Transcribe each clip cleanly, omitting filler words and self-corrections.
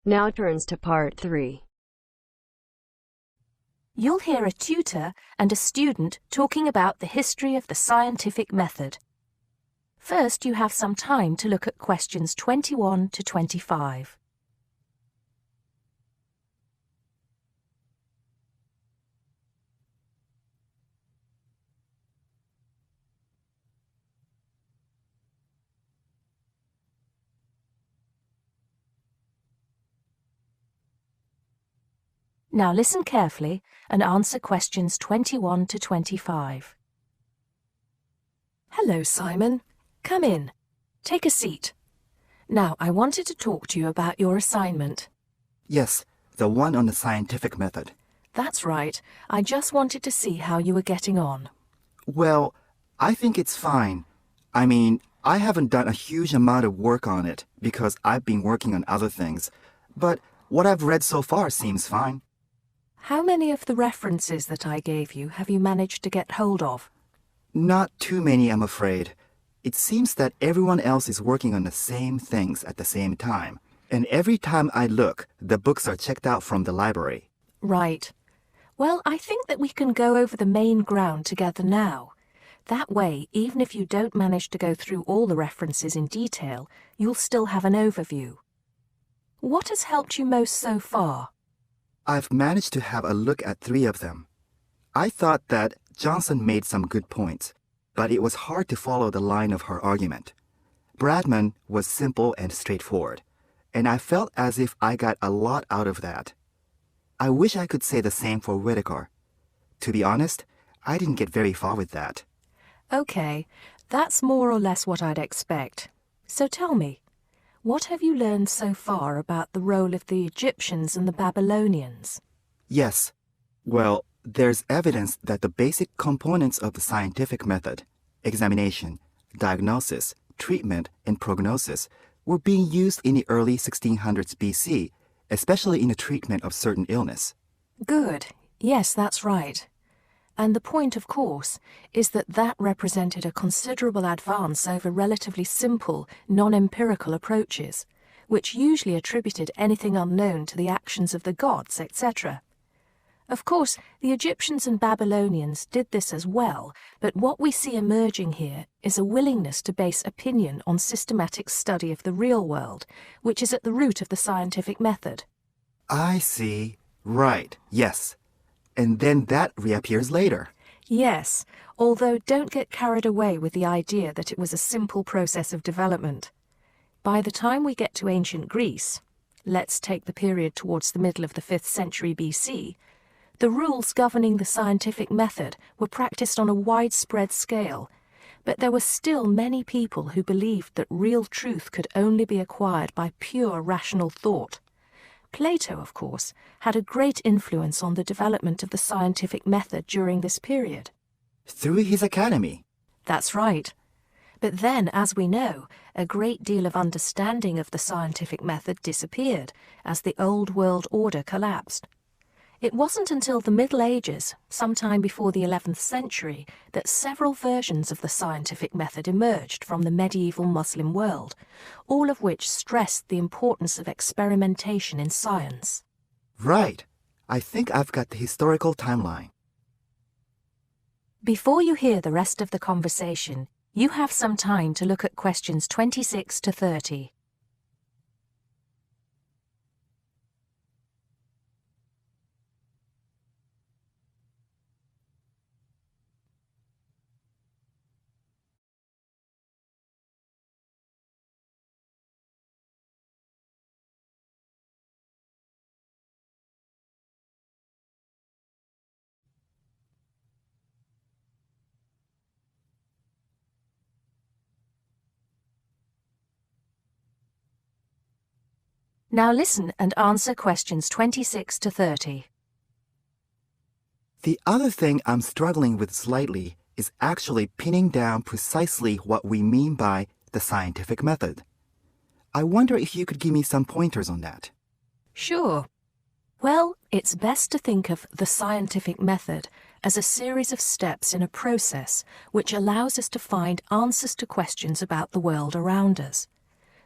Now turns to Part 3. You'll hear a tutor and a student talking about the history of the scientific method. First, you have some time to look at questions 21 to 25. Now listen carefully and answer questions 21 to 25. Hello, Simon. Come in. Take a seat. Now, I wanted to talk to you about your assignment. Yes, the one on the scientific method. That's right. I just wanted to see how you were getting on. Well, I think it's fine. I mean, I haven't done a huge amount of work on it because I've been working on other things. But what I've read so far seems fine. How many of the references that I gave you have you managed to get hold of? Not too many, I'm afraid. It seems that everyone else is working on the same things at the same time. And every time I look, the books are checked out from the library. Right. Well, I think that we can go over the main ground together now. That way, even if you don't manage to go through all the references in detail, you'll still have an overview. What has helped you most so far? I've managed to have a look at 3 of them. I thought that Johnson made some good points, but it was hard to follow the line of her argument. Bradman was simple and straightforward, and I felt as if I got a lot out of that. I wish I could say the same for Whitaker. To be honest, I didn't get very far with that. Okay, that's more or less what I'd expect. So tell me, what have you learned so far about the role of the Egyptians and the Babylonians? Yes. Well, there's evidence that the basic components of the scientific method, examination, diagnosis, treatment, and prognosis, were being used in the early 1600s BC, especially in the treatment of certain illness. Good. Yes, that's right. And the point, of course, is that that represented a considerable advance over relatively simple, non-empirical approaches, which usually attributed anything unknown to the actions of the gods, etc. Of course, the Egyptians and Babylonians did this as well, but what we see emerging here is a willingness to base opinion on systematic study of the real world, which is at the root of the scientific method. I see. Right, yes. And then that reappears later. Yes, although don't get carried away with the idea that it was a simple process of development. By the time we get to ancient Greece, let's take the period towards the middle of the 5th century BC, the rules governing the scientific method were practiced on a widespread scale, but there were still many people who believed that real truth could only be acquired by pure rational thought. Plato, of course, had a great influence on the development of the scientific method during this period. Through his academy. That's right. But then, as we know, a great deal of understanding of the scientific method disappeared as the old world order collapsed. It wasn't until the Middle Ages, sometime before the 11th century, that several versions of the scientific method emerged from the medieval Muslim world, all of which stressed the importance of experimentation in science. Right. I think I've got the historical timeline. Before you hear the rest of the conversation, you have some time to look at questions 26 to 30. Now listen and answer questions 26 to 30. The other thing I'm struggling with slightly is actually pinning down precisely what we mean by the scientific method. I wonder if you could give me some pointers on that. Sure. Well, it's best to think of the scientific method as a series of steps in a process which allows us to find answers to questions about the world around us.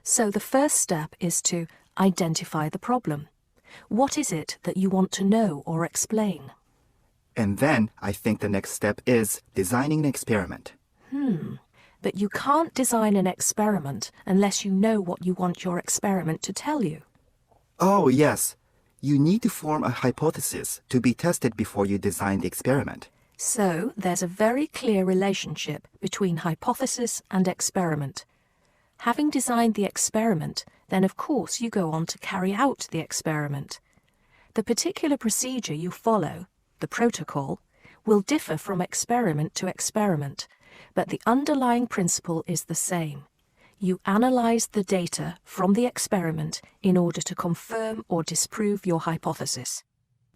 So the first step is to Identify the problem. What is it that you want to know or explain? And then I think the next step is designing an experiment. But you can't design an experiment unless you know what you want your experiment to tell you. Oh, yes. You need to form a hypothesis to be tested before you design the experiment. So there's a very clear relationship between hypothesis and experiment. Having designed the experiment, then of course you go on to carry out the experiment. The particular procedure you follow, the protocol, will differ from experiment to experiment, but the underlying principle is the same. You analyze the data from the experiment in order to confirm or disprove your hypothesis.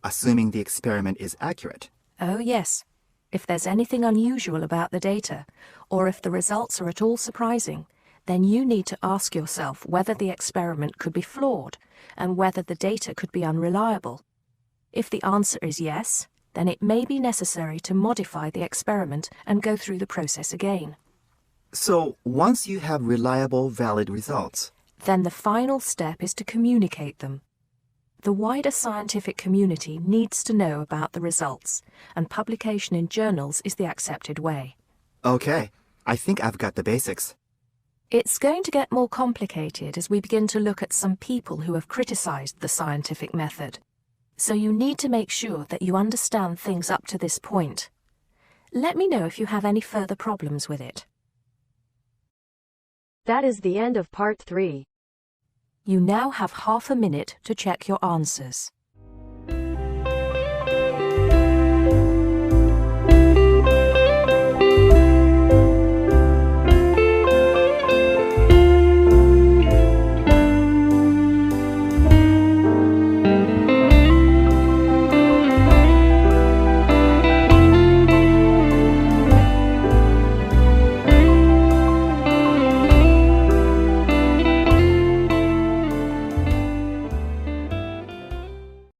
Assuming the experiment is accurate. Oh yes. If there's anything unusual about the data, or if the results are at all surprising, then you need to ask yourself whether the experiment could be flawed and whether the data could be unreliable. If the answer is yes, then it may be necessary to modify the experiment and go through the process again. So, once you have reliable, valid results, Then the final step is to communicate them. The wider scientific community needs to know about the results, and publication in journals is the accepted way. okay, I think I've got the basics. It's going to get more complicated as we begin to look at some people who have criticized the scientific method. So you need to make sure that you understand things up to this point. Let me know if you have any further problems with it. That is the end of Part 3. You now have half a minute to check your answers.